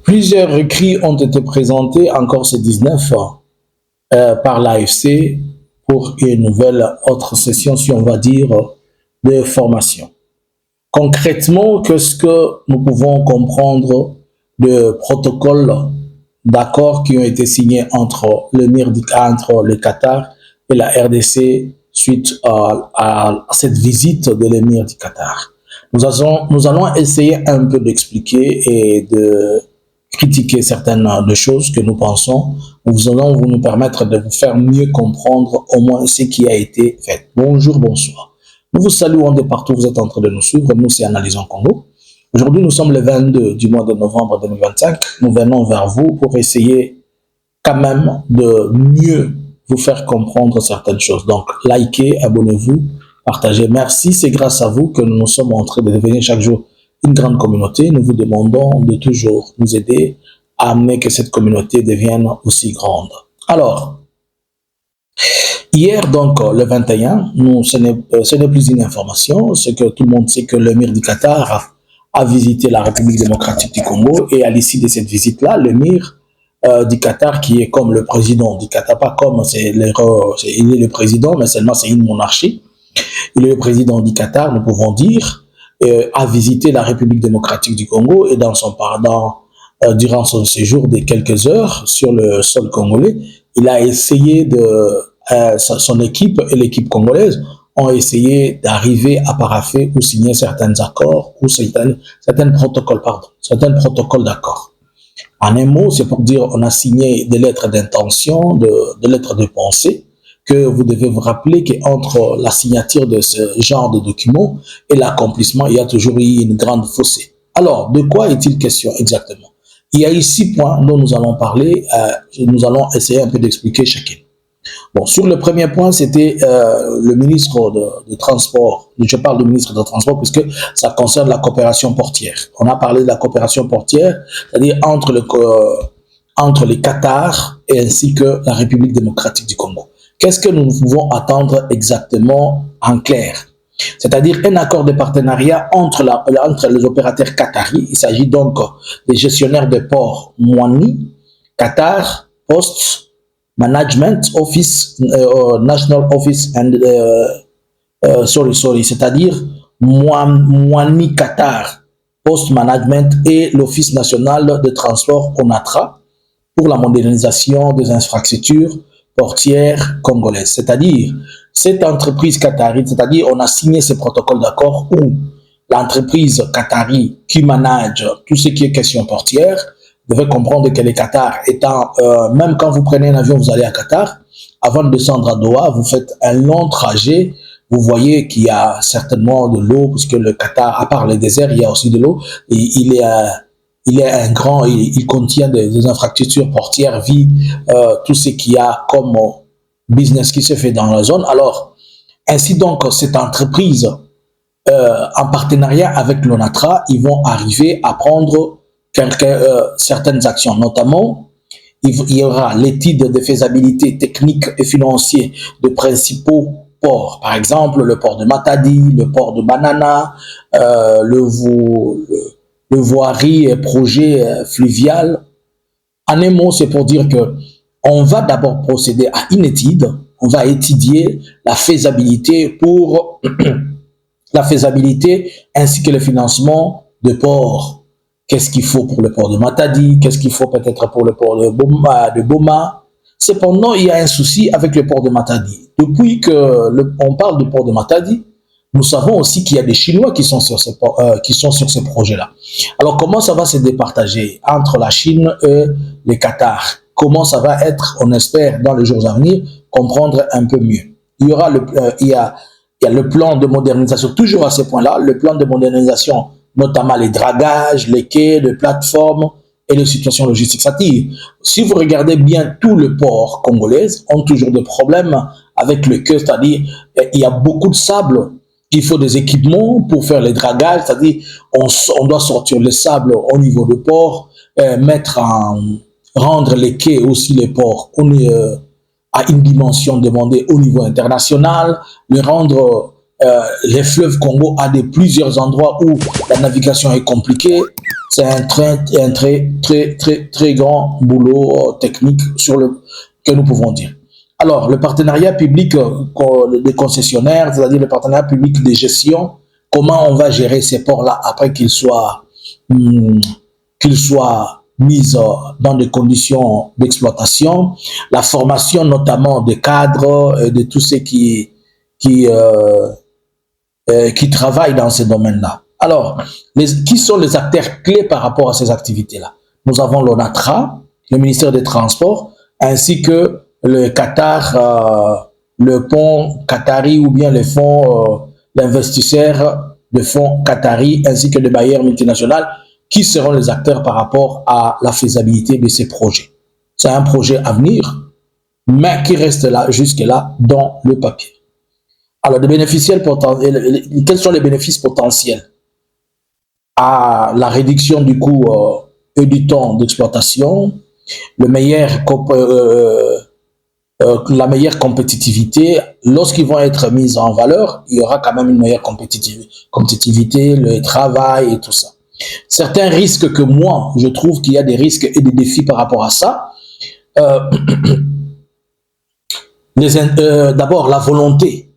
Plusieurs écrits ont été présentés encore ce 19 par l'AFC pour une nouvelle autre session, si on va dire, de formation. Concrètement, qu'est-ce que nous pouvons comprendre de protocoles d'accords qui ont été signés entre le Qatar et la RDC suite à cette visite de l'émir du Qatar? Nous allons essayer un peu d'expliquer et de critiquer certaines des choses que nous pensons. Nous allons nous permettre de vous faire mieux comprendre au moins ce qui a été fait. Bonjour, bonsoir. Nous vous saluons de partout, vous êtes en train de nous suivre. Nous, c'est Analysons Congo. Aujourd'hui, nous sommes le 22 du mois de novembre 2025. Nous venons vers vous pour essayer quand même de mieux vous faire comprendre certaines choses. Donc, likez, abonnez-vous, partagez. Merci, c'est grâce à vous que nous sommes en train de devenir chaque jour une grande communauté. Nous vous demandons de toujours nous aider à amener que cette communauté devienne aussi grande. Alors, hier, donc, le 21, ce n'est plus une information, c'est que tout le monde sait que l'émir du Qatar a visité la République démocratique du Congo, et à l'issue de cette visite-là, l'émir du Qatar, qui est comme le président du Qatar, pas comme, il est le président, mais seulement c'est une monarchie, il est le président du Qatar, nous pouvons dire, a visité la République démocratique du Congo, et durant son séjour de quelques heures sur le sol congolais, il a essayé son équipe et l'équipe congolaise ont essayé d'arriver à parapher ou signer certains accords ou certains protocoles d'accord. En un mot, c'est pour dire on a signé des lettres d'intention, des lettres de pensée, que vous devez vous rappeler qu'entre la signature de ce genre de documents et l'accomplissement, il y a toujours eu une grande fossé. Alors, de quoi est-il question exactement? Il y a eu 6 points dont nous allons parler, nous allons essayer un peu d'expliquer chacun. Bon, sur le premier point, c'était le ministre de Transport. Je parle du ministre de Transport puisque ça concerne la coopération portière. On a parlé de la coopération portière, c'est-à-dire entre le Qatar et ainsi que la République démocratique du Congo. Qu'est-ce que nous pouvons attendre exactement en clair? C'est-à-dire un accord de partenariat entre les opérateurs qataris. Il s'agit donc des gestionnaires de ports Moani, Qatar, Post, Management Office, National Office c'est-à-dire Moani Qatar, Post Management et l'Office national de transport ONATRA pour la modernisation des infrastructures portières congolaises. C'est-à-dire, cette entreprise qatari, c'est-à-dire on a signé ce protocole d'accord où l'entreprise qatari qui manage tout ce qui est question portière devez comprendre que le Qatar étant, même quand vous prenez un avion, vous allez à Qatar, avant de descendre à Doha, vous faites un long trajet, vous voyez qu'il y a certainement de l'eau, puisque le Qatar, à part le désert, il y a aussi de l'eau, et il contient des infrastructures portières, tout ce qu'il y a comme business qui se fait dans la zone. Alors, ainsi donc, cette entreprise, en partenariat avec l'ONATRA, ils vont arriver à prendre certaines actions, notamment il y aura l'étude de faisabilité technique et financière de principaux ports, par exemple le port de Matadi, le port de Banana, le voirie et projet fluvial. En un mot, c'est pour dire que on va d'abord procéder à une étude, on va étudier la faisabilité ainsi que le financement de ports. Qu'est-ce qu'il faut pour le port de Matadi? Qu'est-ce qu'il faut peut-être pour le port de Boma? Cependant, il y a un souci avec le port de Matadi. Depuis qu'on parle du port de Matadi, nous savons aussi qu'il y a des Chinois qui sont sur ce projet-là. Alors, comment ça va se départager entre la Chine et le Qatar? Comment ça va être, on espère, dans les jours à venir, comprendre un peu mieux. Il y a le plan de modernisation, toujours à ce point-là, le plan de modernisation, notamment les dragages, les quais, les plateformes et les situations logistiques. C'est-à-dire, si vous regardez bien tout le port congolais, ont toujours des problèmes avec le quai, c'est-à-dire il y a beaucoup de sable, il faut des équipements pour faire les dragages, c'est-à-dire on doit sortir le sable au niveau du port, rendre les quais aussi les ports à une dimension demandée au niveau international, le rendre les fleuves Congo à plusieurs endroits où la navigation est compliquée. C'est très grand boulot technique que nous pouvons dire. Alors, le partenariat public des concessionnaires, c'est-à-dire le partenariat public de gestion, comment on va gérer ces ports-là après qu'ils soient mis dans des conditions d'exploitation, la formation notamment des cadres, de tous ceux qui travaillent dans ces domaines-là. Alors, qui sont les acteurs clés par rapport à ces activités-là? Nous avons l'ONATRA, le ministère des Transports, ainsi que le Qatar, le pont Qatari ou bien les fonds, l'investisseur de fonds Qatari, ainsi que les bailleurs multinationaux, qui seront les acteurs par rapport à la faisabilité de ces projets. C'est un projet à venir, mais qui reste là, jusque-là, dans le papier. Alors, les bénéficiaires quels sont les bénéfices potentiels? À la réduction du coût et du temps d'exploitation, la meilleure compétitivité. Lorsqu'ils vont être mis en valeur, il y aura quand même une meilleure compétitivité, le travail et tout ça. Certains risques que moi, je trouve qu'il y a des risques et des défis par rapport à ça. D'abord, la volonté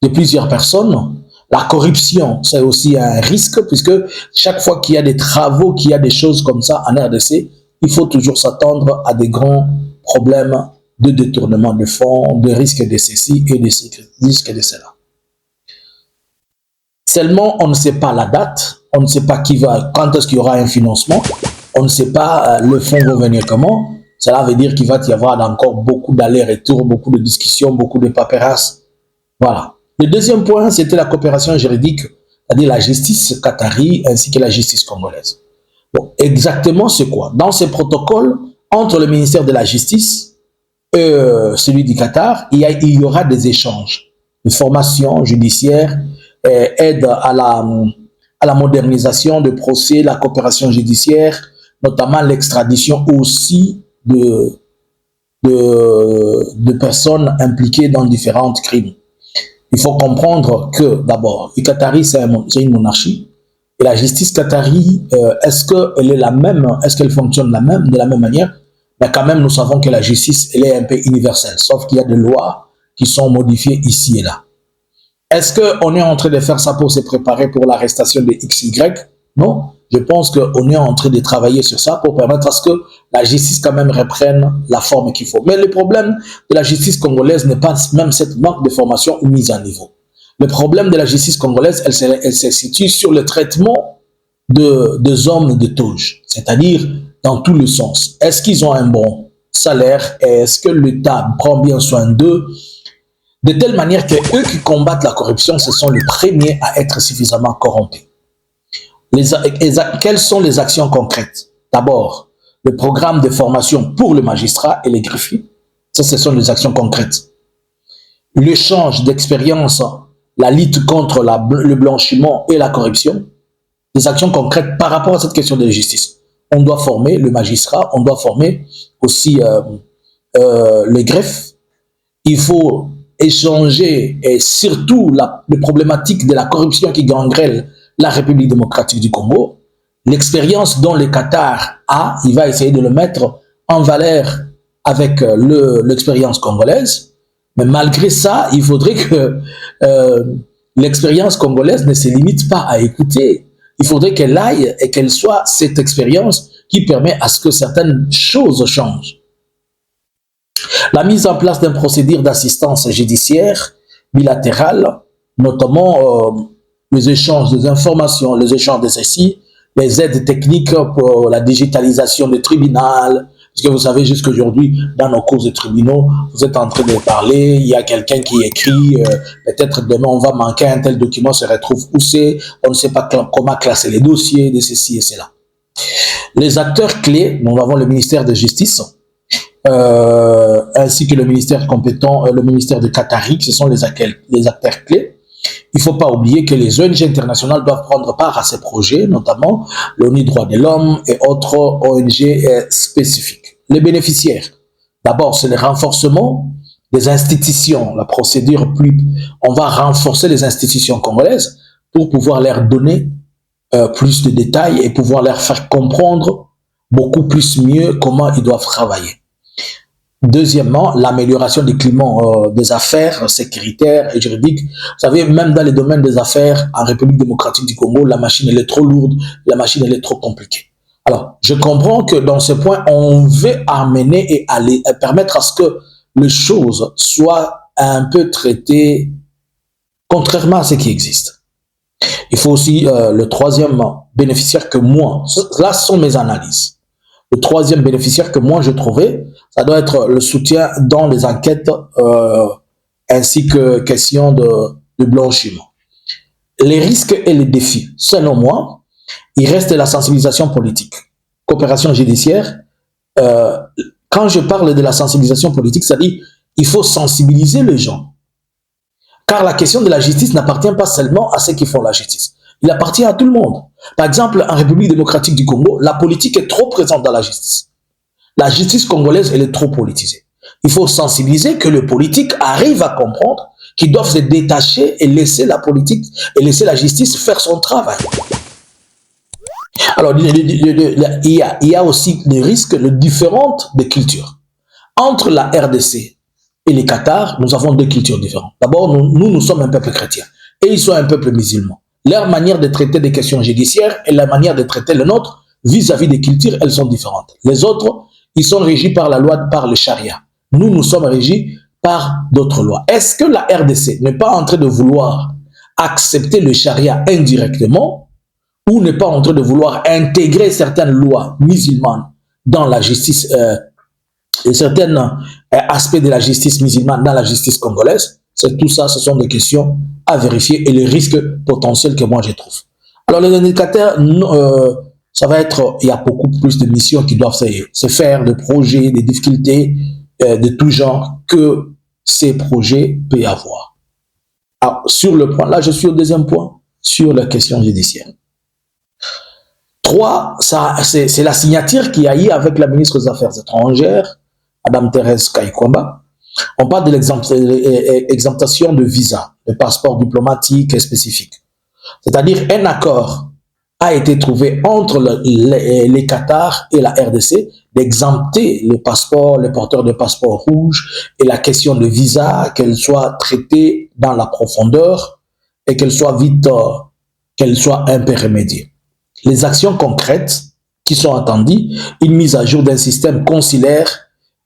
de plusieurs personnes. La corruption, c'est aussi un risque, puisque chaque fois qu'il y a des travaux, qu'il y a des choses comme ça en RDC, il faut toujours s'attendre à des grands problèmes de détournement de fonds, de risques de ceci et de risques de cela. Seulement, on ne sait pas la date, on ne sait pas quand est-ce qu'il y aura un financement, on ne sait pas le fonds va venir comment. Cela veut dire qu'il va y avoir encore beaucoup d'allers-retours, beaucoup de discussions, beaucoup de paperasses. Voilà. Le deuxième point, c'était la coopération juridique, c'est-à-dire la justice qatari ainsi que la justice congolaise. Bon, exactement c'est quoi? Dans ces protocoles, entre le ministère de la Justice et celui du Qatar, il y aura des échanges de formation judiciaire, aide à la modernisation de procès, la coopération judiciaire, notamment l'extradition aussi de personnes impliquées dans différents crimes. Il faut comprendre que, d'abord, le Qatari, c'est une monarchie. Et la justice qatari, est-ce qu'elle est la même? Est-ce qu'elle fonctionne de la même manière? Mais quand même, nous savons que la justice, elle est un peu universelle, sauf qu'il y a des lois qui sont modifiées ici et là. Est-ce qu'on est en train de faire ça pour se préparer pour l'arrestation de XY? Non. Je pense qu'on est en train de travailler sur ça pour permettre à ce que la justice quand même reprenne la forme qu'il faut. Mais le problème de la justice congolaise n'est pas même cette manque de formation ou mise à niveau. Le problème de la justice congolaise, elle se situe sur le traitement des hommes de touche, c'est-à-dire dans tous les sens. Est-ce qu'ils ont un bon salaire? Est-ce que l'État prend bien soin d'eux? De telle manière que eux qui combattent la corruption, ce sont les premiers à être suffisamment corrompus. Quelles sont les actions concrètes? D'abord, le programme de formation pour les magistrats et les greffiers. Ça, ce sont les actions concrètes. L'échange d'expérience, la lutte contre le blanchiment et la corruption. Des actions concrètes par rapport à cette question de la justice. On doit former le magistrat, on doit former aussi les greffes. Il faut échanger et surtout les problématiques de la corruption qui gangrène la République démocratique du Congo. L'expérience dont le Qatar a, il va essayer de le mettre en valeur avec l'expérience congolaise. Mais malgré ça, il faudrait que l'expérience congolaise ne se limite pas à écouter. Il faudrait qu'elle aille et qu'elle soit cette expérience qui permet à ce que certaines choses changent. La mise en place d'un procédure d'assistance judiciaire bilatérale, notamment les échanges des informations, les échanges de ceci, les aides techniques pour la digitalisation des tribunaux. Parce que vous savez, jusqu'aujourd'hui, dans nos cours de tribunaux, vous êtes en train de parler, il y a quelqu'un qui écrit, peut-être demain on va manquer un tel document, se retrouve où c'est, on ne sait pas comment classer les dossiers de ceci et cela. Les acteurs clés, nous avons le ministère de Justice, ainsi que le ministère compétent, le ministère de Qatari, ce sont les acteurs clés. Il ne faut pas oublier que les ONG internationales doivent prendre part à ces projets, notamment l'ONU Droits de l'Homme et autres ONG spécifiques. Les bénéficiaires, d'abord, c'est le renforcement des institutions, la procédure on va renforcer les institutions congolaises pour pouvoir leur donner plus de détails et pouvoir leur faire comprendre beaucoup plus mieux comment ils doivent travailler. Deuxièmement, l'amélioration du climat des affaires sécuritaires et juridiques. Vous savez, même dans les domaines des affaires en République démocratique du Congo, la machine elle est trop lourde, la machine elle est trop compliquée. Alors, je comprends que dans ce point, on veut amener et aller permettre à ce que les choses soient un peu traitées contrairement à ce qui existe. Il faut aussi le troisième bénéficiaire que moi, là ce sont mes analyses. Le troisième bénéficiaire que moi je trouvais, ça doit être le soutien dans les enquêtes ainsi que question de blanchiment. Les risques et les défis, selon moi, il reste la sensibilisation politique. Coopération judiciaire, quand je parle de la sensibilisation politique, c'est-à-dire il faut sensibiliser les gens. Car la question de la justice n'appartient pas seulement à ceux qui font la justice. Il appartient à tout le monde. Par exemple, en République démocratique du Congo, la politique est trop présente dans la justice. La justice congolaise, elle est trop politisée. Il faut sensibiliser que les politiques arrivent à comprendre qu'ils doivent se détacher et laisser la politique et laisser la justice faire son travail. Alors, il y a aussi des risques de différentes de cultures. Entre la RDC et les Qatar, nous avons deux cultures différentes. D'abord, nous sommes un peuple chrétien et ils sont un peuple musulman. Leur manière de traiter des questions judiciaires et la manière de traiter le nôtre vis-à-vis des cultures, elles sont différentes. Les autres, ils sont régis par la loi, par le charia. Nous sommes régis par d'autres lois. Est-ce que la RDC n'est pas en train de vouloir accepter le charia indirectement ou n'est pas en train de vouloir intégrer certaines lois musulmanes dans la justice et certains aspects de la justice musulmane dans la justice congolaise? C'est tout ça, ce sont des questions à vérifier et les risques potentiels que moi je trouve. Alors les indicateurs, ça va être, il y a beaucoup plus de missions qui doivent se faire, de projets, des difficultés de tout genre que ces projets peuvent avoir. Alors sur le point, là je suis au deuxième point, sur la question judiciaire. 3, c'est la signature qu'il y a eu avec la ministre des Affaires étrangères, Madame Thérèse Kaikwamba. On parle de l'exemptation de visa, de passeport diplomatique et spécifique. C'est-à-dire un accord a été trouvé entre les Qatar et la RDC d'exempter le passeport, les porteurs de passeport rouge et la question de visa, qu'elle soit traitée dans la profondeur et qu'elle soit vite, qu'elle soit un peu remédiée. Les actions concrètes qui sont attendues, une mise à jour d'un système consulaire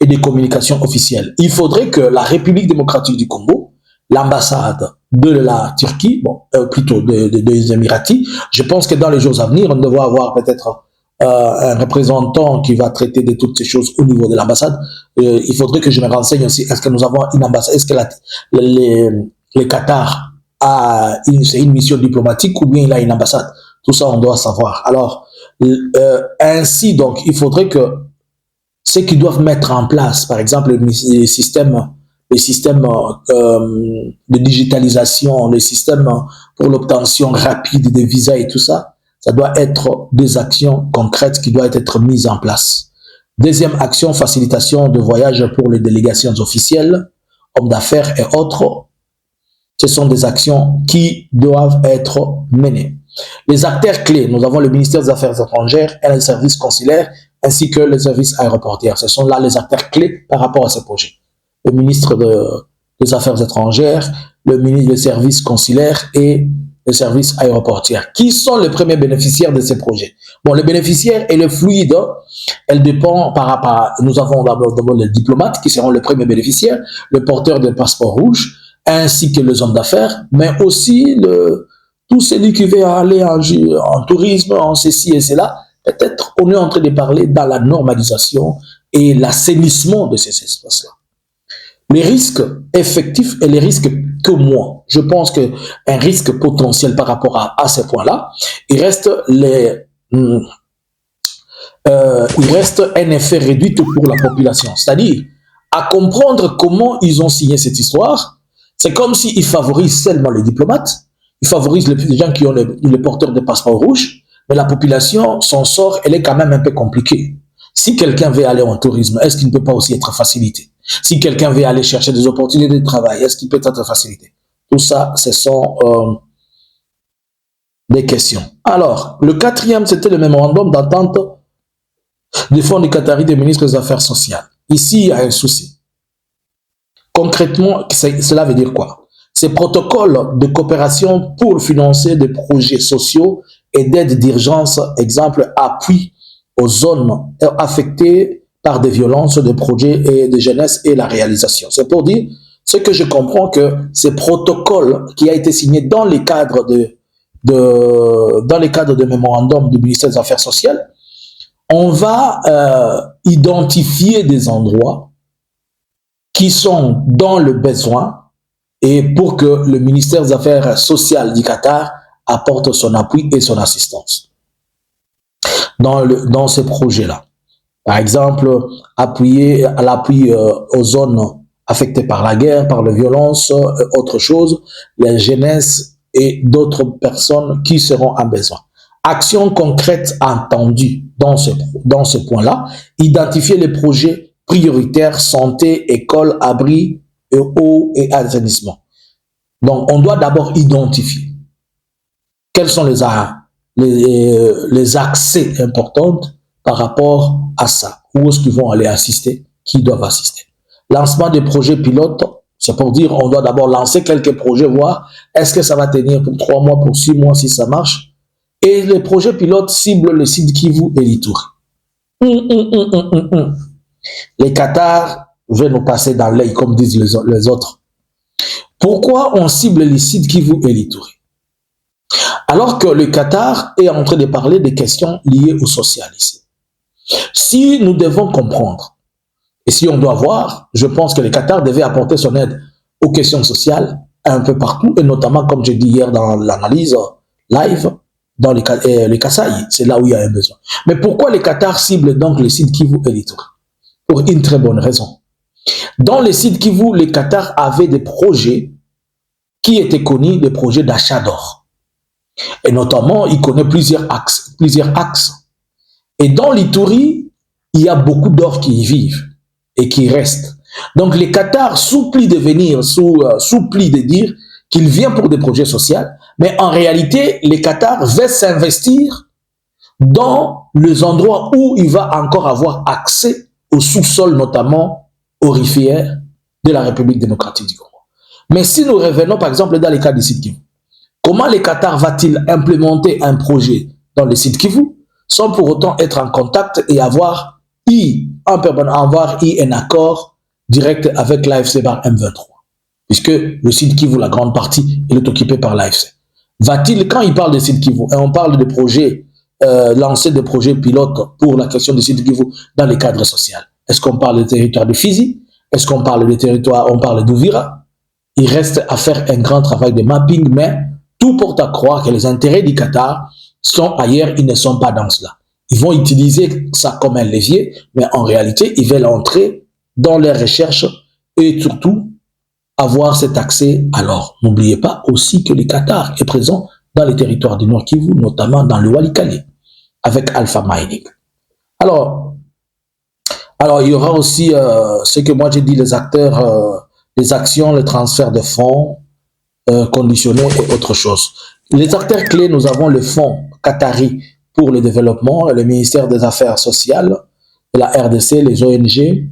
et des communications officielles. Il faudrait que la République démocratique du Congo, l'ambassade de la Turquie, bon, plutôt des Émiratis, je pense que dans les jours à venir, on devrait avoir peut-être un représentant qui va traiter de toutes ces choses au niveau de l'ambassade. Il faudrait que je me renseigne aussi, est-ce que nous avons une ambassade, est-ce que les Qatar a une mission diplomatique ou bien il a une ambassade? Tout ça, on doit savoir. Alors, ainsi, donc, il faudrait que ceux qui doivent mettre en place, par exemple, les systèmes de digitalisation, les systèmes pour l'obtention rapide des visas et tout ça, ça doit être des actions concrètes qui doivent être mises en place. Deuxième action, facilitation de voyage pour les délégations officielles, hommes d'affaires et autres. Ce sont des actions qui doivent être menées. Les acteurs clés, nous avons le ministère des Affaires étrangères et les services consulaires, ainsi que les services aéroportiers. Ce sont là les acteurs clés par rapport à ce projet. Le ministre des Affaires étrangères, le ministre des services consulaires et les services aéroportiers. Qui sont les premiers bénéficiaires de ces projets? Bon, les bénéficiaires et le fluide, elles dépendent par rapport à... Nous avons d'abord les diplomates qui seront les premiers bénéficiaires, le porteur de passeport rouge, ainsi que les hommes d'affaires, mais aussi tout celui qui veut aller en tourisme, en ceci et cela. Peut-être on est en train de parler dans la normalisation et l'assainissement de ces espaces-là. Les risques effectifs et les risques que moi, je pense qu'un risque potentiel par rapport à ces points-là, il reste un effet réduit pour la population. C'est-à-dire, à comprendre comment ils ont signé cette histoire, c'est comme s'ils favorisent seulement les diplomates, ils favorisent les gens qui ont les porteurs de passeports rouges, mais la population, son sort, elle est quand même un peu compliquée. Si quelqu'un veut aller en tourisme, est-ce qu'il ne peut pas aussi être facilité? Si quelqu'un veut aller chercher des opportunités de travail, est-ce qu'il peut être facilité? Tout ça, ce sont des questions. Alors, le quatrième, c'était le mémorandum d'entente du Fonds du Qatari des ministres des Affaires sociales. Ici, il y a un souci. Concrètement, cela veut dire quoi? Ces protocoles de coopération pour financer des projets sociaux et d'aide d'urgence, exemple, appui aux zones affectées par des violences, des projets et de jeunesse et la réalisation. C'est pour dire ce que je comprends que ces protocoles qui a été signé dans les cadres de mémorandum du ministère des Affaires sociales, on va identifier des endroits qui sont dans le besoin et pour que le ministère des Affaires sociales du Qatar apporte son appui et son assistance dans ces projets-là. Par exemple, appuyer à l'appui aux zones affectées par la guerre, par la violence, autre chose, les jeunesses et d'autres personnes qui seront en besoin. Actions concrètes attendues dans ce point-là, identifier les projets prioritaires, santé, école, abri, eau et assainissement. Donc, on doit d'abord identifier quels sont les accès importants par rapport à ça. Où est-ce qu'ils vont aller assister, qui doivent assister. Lancement des projets pilotes, c'est pour dire on doit d'abord lancer quelques projets, voir est-ce que ça va tenir pour 3 mois, pour 6 mois, si ça marche. Et les projets pilotes ciblent le site Kivu et l'Ituri. Les Qatar veulent nous passer dans l'œil, comme disent les autres. Pourquoi on cible les sites Kivu et l'Ituri? Alors que le Qatar est en train de parler des questions liées au social ici. Si nous devons comprendre, et si on doit voir, je pense que le Qatar devait apporter son aide aux questions sociales un peu partout, et notamment, comme je dis hier dans l'analyse live, dans les Kasaï, c'est là où il y a un besoin. Mais pourquoi le Qatar cible donc les sites Kivu et l'Ituri? Pour une très bonne raison. Dans les sites Kivu, le Qatar avait des projets qui étaient connus, des projets d'achat d'or. Et notamment, il connaît plusieurs axes. Et dans l'Ituri, il y a beaucoup d'or qui y vivent et qui restent. Donc, les Qatar supplie de venir, supplie de dire qu'il vient pour des projets sociaux, mais en réalité, les Qatar veulent s'investir dans les endroits où il va encore avoir accès au sous-sol, notamment aurifères de la République démocratique du Congo. Mais si nous revenons, par exemple, dans les cas du site Kivu, comment le Qatar va-t-il implémenter un projet dans le site Kivu sans pour autant être en contact et avoir un accord direct avec l'AFC par M23? Puisque le site Kivu, la grande partie, il est occupé par l'AFC. Va-t-il, quand il parle de site Kivu, et on parle de projets, lancer des projets pilotes pour la question du site Kivu dans les cadres sociaux, est-ce qu'on parle du territoire de Fizi? Est-ce qu'on parle du territoire, on parle d'Ouvira? Il reste à faire un grand travail de mapping, mais tout porte à croire que les intérêts du Qatar sont ailleurs, ils ne sont pas dans cela. Ils vont utiliser ça comme un levier, mais en réalité, ils veulent entrer dans les recherches et surtout avoir cet accès. Alors, n'oubliez pas aussi que le Qatar est présent dans les territoires du Nord Kivu, notamment dans le Walikale, avec Alpha Mining. Alors, il y aura aussi ce que moi j'ai dit, les acteurs, les actions, le transfert de fonds conditionnés et autre chose. Les acteurs clés, nous avons le Fonds Qatari pour le développement, le ministère des Affaires sociales, la RDC, les ONG,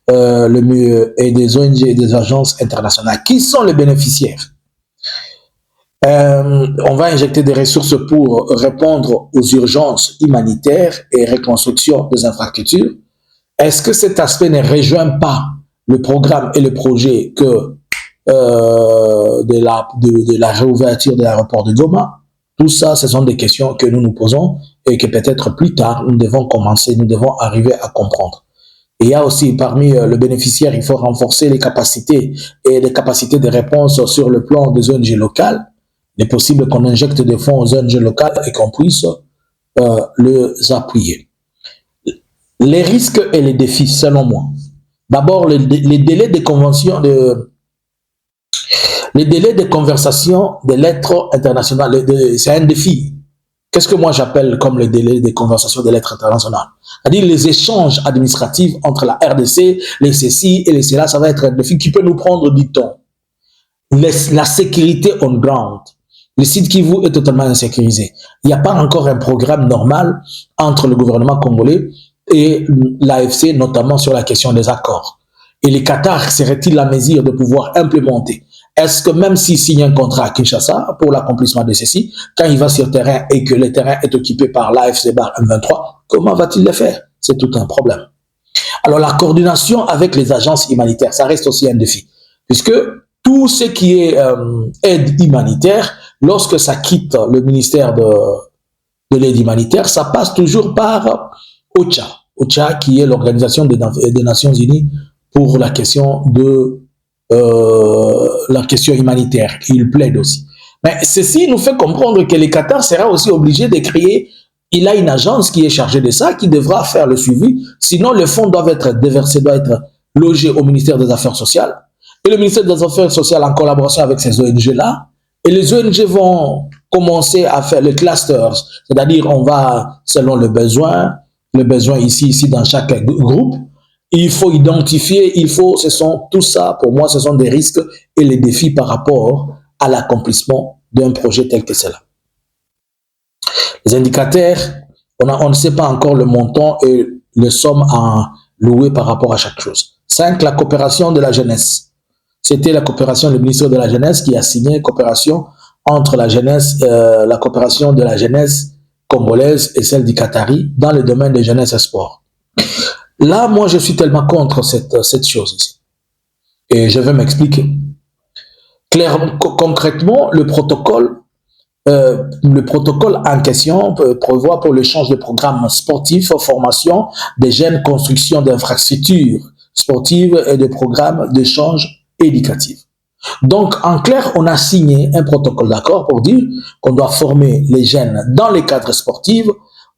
et des ONG et des agences internationales. Qui sont les bénéficiaires? On va injecter des ressources pour répondre aux urgences humanitaires et reconstruction des infrastructures. Est-ce que cet aspect ne rejoint pas le programme et le projet que de la réouverture de l'aéroport de Goma? Tout ça, ce sont des questions que nous nous posons et que peut-être plus tard, nous devons commencer, nous devons arriver à comprendre. Et il y a aussi, parmi le bénéficiaire, il faut renforcer les capacités et les capacités de réponse sur le plan des ONG locales. Il est possible qu'on injecte des fonds aux ONG locales et qu'on puisse les appuyer. Les risques et les défis, selon moi. D'abord, les délais de convention les délais de conversation des lettres internationales, c'est un défi. Qu'est-ce que moi j'appelle comme les délais de conversation des lettres internationales? C'est-à-dire les échanges administratifs entre la RDC, les CECI et les CELA, ça va être un défi qui peut nous prendre du temps. La sécurité on ground. Le site Kivu est totalement insécurisé. Il n'y a pas encore un programme normal entre le gouvernement congolais et l'AFC, notamment sur la question des accords. Et le Qatar serait-il la mesure de pouvoir implémenter? Est-ce que même s'il signe un contrat à Kinshasa pour l'accomplissement de ceci, quand il va sur le terrain et que le terrain est occupé par l'AFC bar M23, comment va-t-il le faire? C'est tout un problème. Alors la coordination avec les agences humanitaires, ça reste aussi un défi, puisque tout ce qui est aide humanitaire, lorsque ça quitte le ministère de l'aide humanitaire, ça passe toujours par OCHA. OCHA qui est l'Organisation des Nations Unies pour la question humanitaire. Il plaide aussi. Mais ceci nous fait comprendre que le Qatar sera aussi obligé de créer, il a une agence qui est chargée de ça, qui devra faire le suivi. Sinon, les fonds doivent être déversés, doivent être logés au ministère des Affaires sociales. Et le ministère des Affaires sociales en collaboration avec ces ONG-là. Et les ONG vont commencer à faire les clusters. C'est-à-dire, on va, selon le besoin ici, dans chaque groupe, il faut identifier, tout ça, pour moi, ce sont des risques et les défis par rapport à l'accomplissement d'un projet tel que cela. Les indicateurs, on ne sait pas encore le montant et les sommes à louer par rapport à chaque chose. 5, la coopération de la jeunesse. C'était la coopération, le ministère de la Jeunesse qui a signé une coopération entre la jeunesse, la coopération de la jeunesse congolaise et celle du Qatari dans le domaine de jeunesse et sport. Là, moi, je suis tellement contre cette chose ici. Et je vais m'expliquer. Clairement, concrètement, le protocole en question prévoit pour l'échange de programmes sportifs, formation des jeunes, construction d'infrastructures sportives et de programmes d'échange éducatif. Donc, en clair, on a signé un protocole d'accord pour dire qu'on doit former les jeunes dans les cadres sportifs,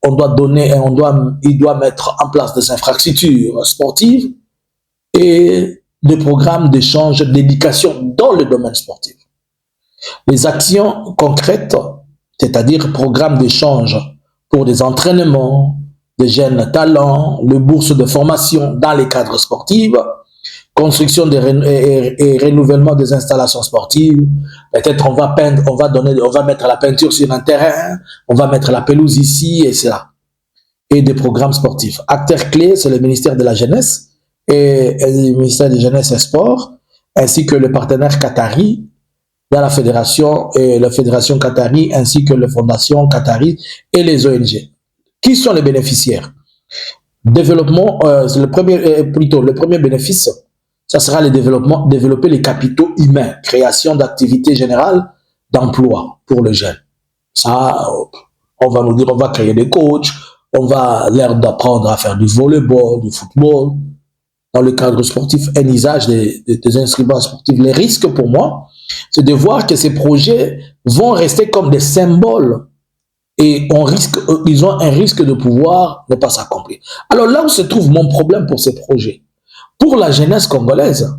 il doit mettre en place des infrastructures sportives et des programmes d'échange d'éducation dans le domaine sportif. Les actions concrètes, c'est-à-dire programmes d'échange pour des entraînements, des jeunes talents, les bourses de formation dans les cadres sportifs, construction et renouvellement des installations sportives. Peut-être on va mettre la peinture sur un terrain, on va mettre la pelouse ici et cela. Et des programmes sportifs. Acteurs clés, c'est le ministère de la Jeunesse et le ministère de la Jeunesse et Sport, ainsi que le partenaire qatari dans la fédération et la fédération qatari, ainsi que les fondations qatari et les ONG. Qui sont les bénéficiaires? Développement, c'est le premier bénéfice, ça sera le développer les capitaux humains, création d'activités générales d'emploi pour les jeunes. Ça, on va nous dire, on va créer des coachs, on va leur apprendre à faire du volleyball, du football, dans le cadre sportif, un usage des instruments sportifs. Les risques pour moi, c'est de voir que ces projets vont rester comme des symboles et ils ont un risque de pouvoir ne pas s'accomplir. Alors là où se trouve mon problème pour ces projets, pour la jeunesse congolaise,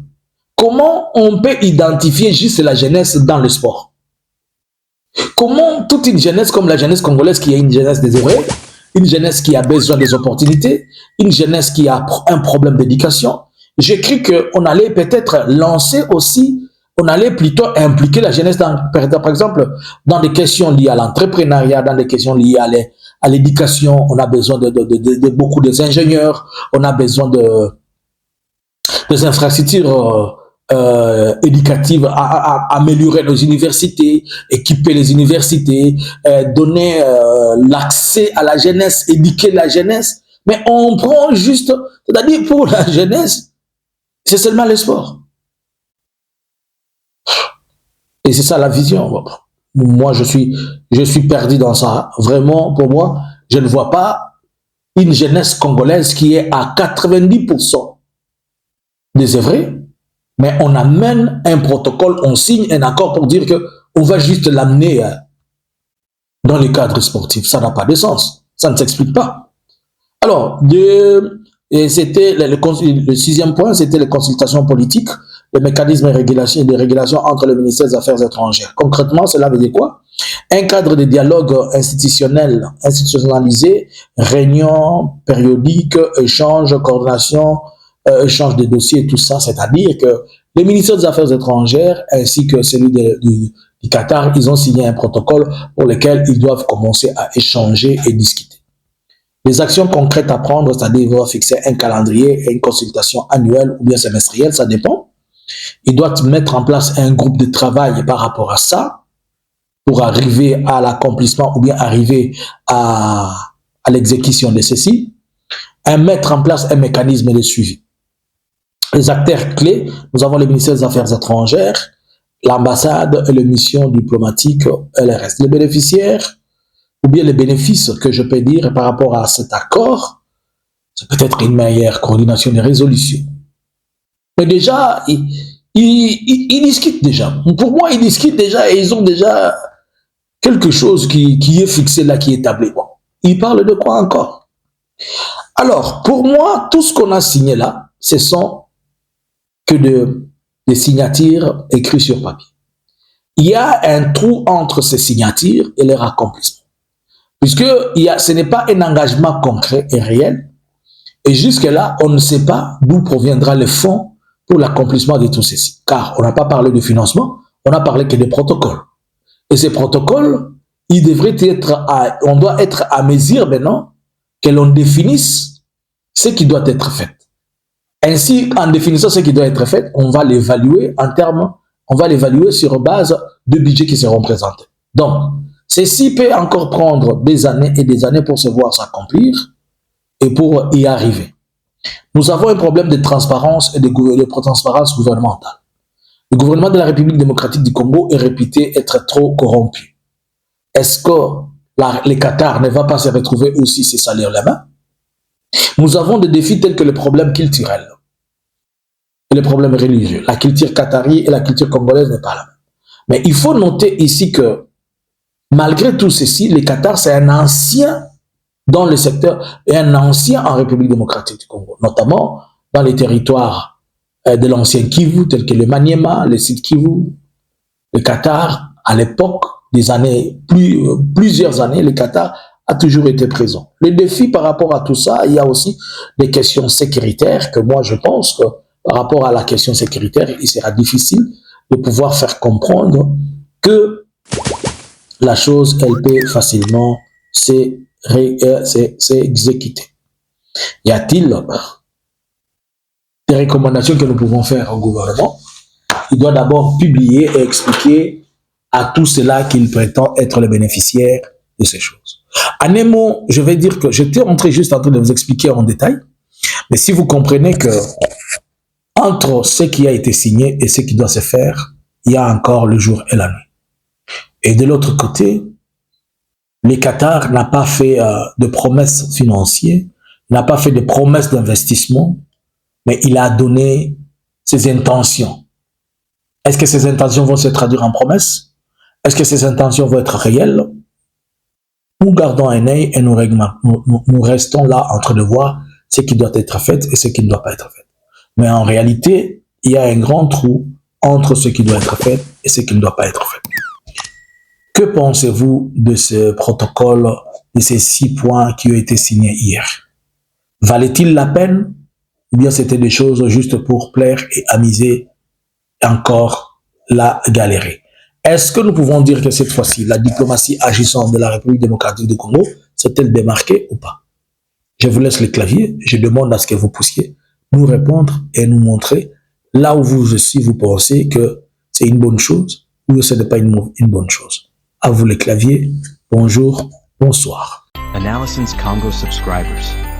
comment on peut identifier juste la jeunesse dans le sport? Comment toute une jeunesse comme la jeunesse congolaise, qui est une jeunesse désirée, une jeunesse qui a besoin des opportunités, une jeunesse qui a un problème d'éducation, j'ai cru qu'on allait peut-être lancer aussi, on allait plutôt impliquer la jeunesse, par exemple, dans des questions liées à l'entrepreneuriat, dans des questions liées à l'éducation. On a besoin de beaucoup d'ingénieurs, on a besoin des infrastructures éducatives, à améliorer nos universités, équiper les universités, donner l'accès à la jeunesse, éduquer la jeunesse. Mais on prend juste, c'est-à-dire pour la jeunesse, c'est seulement le sport. Et c'est ça la vision. Moi, je suis perdu dans ça. Vraiment, pour moi, je ne vois pas une jeunesse congolaise qui est à 90% désœuvrée, mais on amène un protocole, on signe un accord pour dire qu'on va juste l'amener dans les cadres sportifs. Ça n'a pas de sens. Ça ne s'explique pas. Alors, c'était le sixième point, c'était les consultations politiques, les mécanismes de régulation entre le ministère des Affaires étrangères. Concrètement, cela veut dire quoi? Un cadre de dialogue institutionnalisé, réunions périodiques, échanges, coordination, échange de dossiers, tout ça, c'est-à-dire que le ministère des Affaires étrangères ainsi que celui du du Qatar, ils ont signé un protocole pour lequel ils doivent commencer à échanger et discuter. Les actions concrètes à prendre, c'est-à-dire ils vont fixer un calendrier et une consultation annuelle ou bien semestrielle, ça dépend. Ils doivent mettre en place un groupe de travail par rapport à ça pour arriver à l'accomplissement ou bien arriver à l'exécution de ceci. Mettre en place un mécanisme de suivi. Les acteurs clés, nous avons le ministère des Affaires étrangères, l'ambassade et les missions diplomatiques et le reste. Les bénéficiaires, ou bien les bénéfices que je peux dire par rapport à cet accord, c'est peut-être une meilleure coordination des résolutions. Mais déjà, ils discutent déjà. Pour moi, ils discutent déjà et ils ont déjà quelque chose qui est fixé là, qui est établi. Bon, ils parlent de quoi encore? Alors, pour moi, tout ce qu'on a signé là, ce sont que des signatures écrites sur papier. Il y a un trou entre ces signatures et leur accomplissement. Puisque ce n'est pas un engagement concret et réel. Et jusque-là, on ne sait pas d'où proviendra le fonds pour l'accomplissement de tout ceci. Car on n'a pas parlé de financement, on n'a parlé que de protocoles. Et ces protocoles, ils devraient être on doit être à mesure maintenant que l'on définisse ce qui doit être fait. Ainsi, en définissant ce qui doit être fait, on va l'évaluer sur base de budgets qui seront présentés. Donc, ceci peut encore prendre des années et des années pour se voir s'accomplir et pour y arriver. Nous avons un problème de transparence et de transparence gouvernementale. Le gouvernement de la République démocratique du Congo est réputé être trop corrompu. Est-ce que le Qatar ne va pas se retrouver aussi ses salaires là-bas? Nous avons des défis tels que le problème culturel et le problème religieux. La culture qatari et la culture congolaise n'est pas la même. Mais il faut noter ici que malgré tout ceci, le Qatar, c'est un ancien dans le secteur et un ancien en République démocratique du Congo, notamment dans les territoires de l'ancien Kivu, tels que le Maniema, le Sud Kivu. Le Qatar, à l'époque des années, plusieurs années, le Qatar a toujours été présent. Le défi par rapport à tout ça, il y a aussi des questions sécuritaires que moi je pense que par rapport à la question sécuritaire, il sera difficile de pouvoir faire comprendre que la chose, elle peut facilement s'exécuter. Y a-t-il des recommandations que nous pouvons faire au gouvernement? Il doit d'abord publier et expliquer à tout cela qu'il prétend être le bénéficiaire de ces choses. En un mot, je vais dire que j'étais en train de vous expliquer en détail, mais si vous comprenez que entre ce qui a été signé et ce qui doit se faire, il y a encore le jour et la nuit. Et de l'autre côté, le Qatar n'a pas fait de promesses financières, n'a pas fait de promesses d'investissement, mais il a donné ses intentions. Est-ce que ces intentions vont se traduire en promesses? Est-ce que ces intentions vont être réelles? Nous gardons un œil et nous restons là en train de voir ce qui doit être fait et ce qui ne doit pas être fait. Mais en réalité, il y a un grand trou entre ce qui doit être fait et ce qui ne doit pas être fait. Que pensez-vous de ce protocole, de ces 6 points qui ont été signés hier? Valait-il la peine? Ou bien c'était des choses juste pour plaire et amuser encore la galerie? Est-ce que nous pouvons dire que cette fois-ci, la diplomatie agissante de la République démocratique du Congo s'est-elle démarquée ou pas? Je vous laisse le clavier, je demande à ce que vous puissiez nous répondre et nous montrer là où vous aussi vous pensez que c'est une bonne chose ou que ce n'est pas une bonne chose. À vous le clavier, bonjour, bonsoir. Analysins Congo subscribers.